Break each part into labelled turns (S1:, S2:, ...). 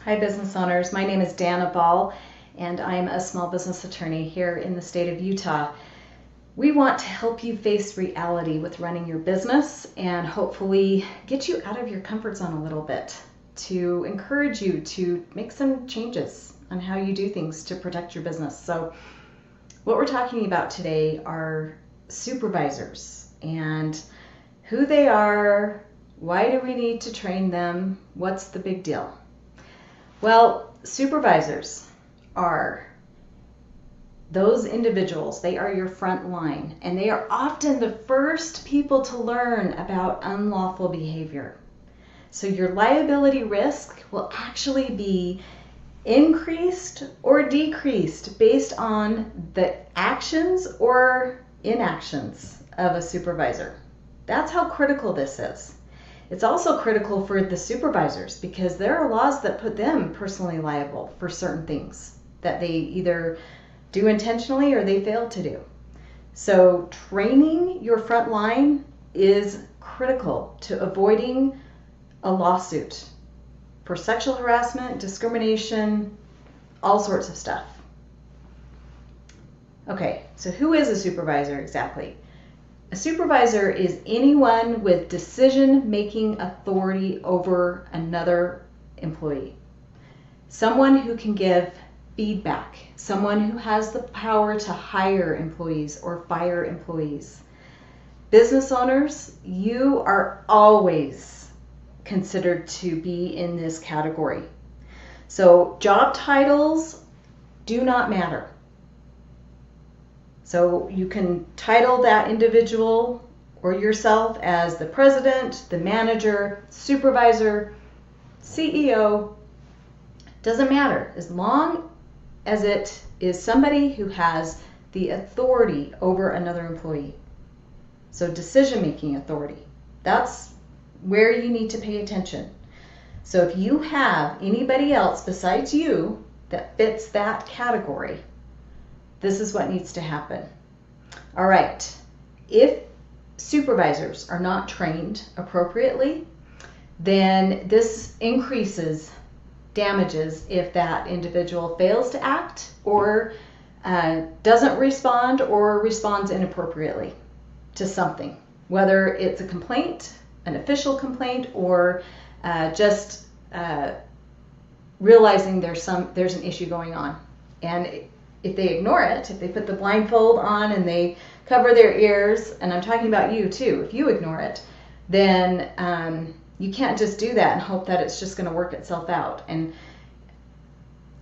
S1: Hi business owners, my name is Dana Ball and I'm a small business attorney here in the state of Utah. We want to help you face reality with running your business and hopefully get you out of your comfort zone a little bit to encourage you to make some changes on how you do things to protect your business. So what we're talking about today are supervisors and who they are, why do we need to train them, what's the big deal? Well, supervisors are those individuals. They are your front line, and they are often the first people to learn about unlawful behavior. So your liability risk will actually be increased or decreased based on the actions or inactions of a supervisor. That's how critical this is. It's also critical for the supervisors because there are laws that put them personally liable for certain things that they either do intentionally or they fail to do. So training your front line is critical to avoiding a lawsuit for sexual harassment, discrimination, all sorts of stuff. Okay, so who is a supervisor exactly? A supervisor is anyone with decision-making authority over another employee. Someone who can give feedback. Someone who has the power to hire employees or fire employees. Business owners, you are always considered to be in this category. So job titles do not matter. So you can title that individual or yourself as the president, the manager, supervisor, CEO. Doesn't matter as long as it is somebody who has the authority over another employee. So decision-making authority. That's where you need to pay attention. So if you have anybody else besides you that fits that category, this is what needs to happen. All right, if supervisors are not trained appropriately, then this increases damages if that individual fails to act or doesn't respond or responds inappropriately to something, whether it's a complaint, an official complaint, or just realizing there's an issue going on. And if they ignore it, if they put the blindfold on and they cover their ears, and I'm talking about you too, if you ignore it, then you can't just do that and hope that it's just going to work itself out. And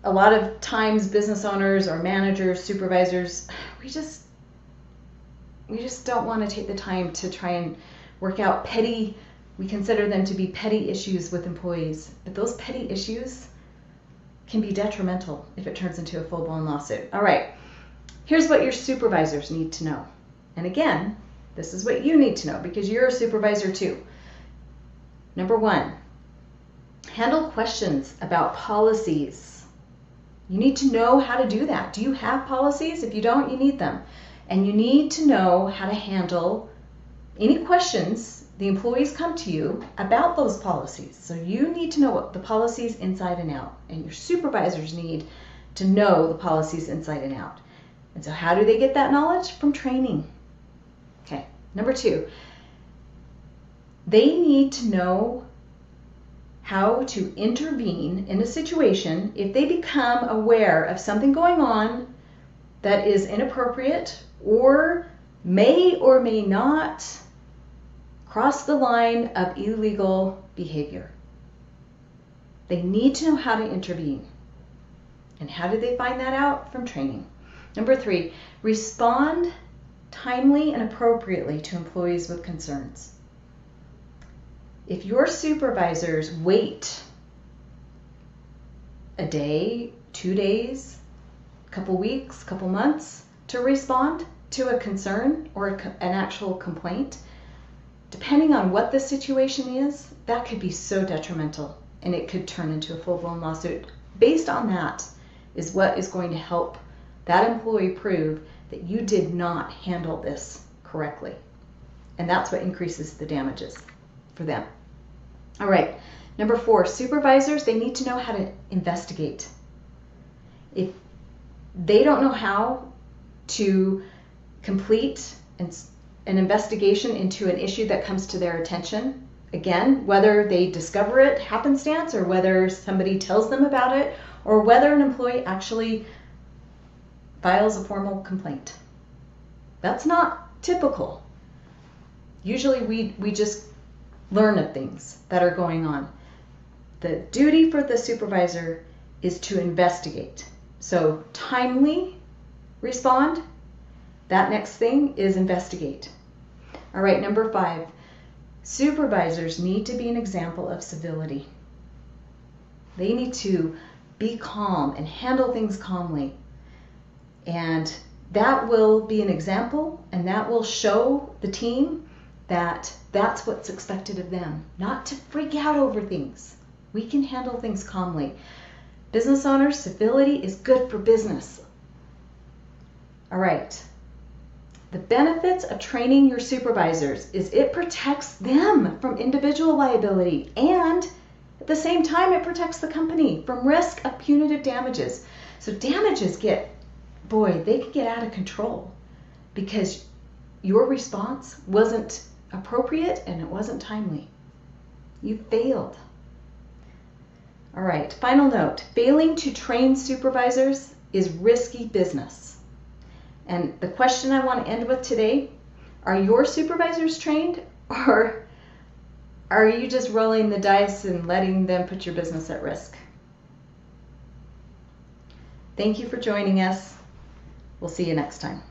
S1: a lot of times business owners or managers, supervisors, we just don't want to take the time to try and work out petty, we consider them to be petty issues with employees. But those petty issues can be detrimental if it turns into a full-blown lawsuit. All right, here's what your supervisors need to know. And again, this is what you need to know because you're a supervisor too. Number one, handle questions about policies. You need to know how to do that. Do you have policies? If you don't, you need them. And you need to know how to handle any questions the employees come to you about those policies. So you need to know what the policies inside and out, and your supervisors need to know the policies inside and out. And so how do they get that knowledge? From training. Okay, number two, they need to know how to intervene in a situation if they become aware of something going on that is inappropriate or may not cross the line of illegal behavior. They need to know how to intervene. And how do they find that out? From training. Number three, respond timely and appropriately to employees with concerns. If your supervisors wait a day, 2 days, a couple weeks, a couple months to respond to a concern or an actual complaint, depending on what the situation is, that could be so detrimental and it could turn into a full-blown lawsuit. Based on that is what is going to help that employee prove that you did not handle this correctly. And that's what increases the damages for them. All right, Number 4, supervisors, they need to know how to investigate. If they don't know how to complete an investigation into an issue that comes to their attention, again, whether they discover it happenstance or whether somebody tells them about it or whether an employee actually files a formal complaint. That's not typical. Usually we just learn of things that are going on. The duty for the supervisor is to investigate. So timely respond. That next thing is investigate. All right, number 5. Supervisors need to be an example of civility. They need to be calm and handle things calmly. And that will be an example, and that will show the team that that's what's expected of them, not to freak out over things. We can handle things calmly. Business owners, civility is good for business. All right. The benefits of training your supervisors is it protects them from individual liability, and at the same time it protects the company from risk of punitive damages. So damages they can get out of control because your response wasn't appropriate and it wasn't timely. You failed. All right, final note. Failing to train supervisors is risky business. And the question I want to end with today, are your supervisors trained, or are you just rolling the dice and letting them put your business at risk? Thank you for joining us. We'll see you next time.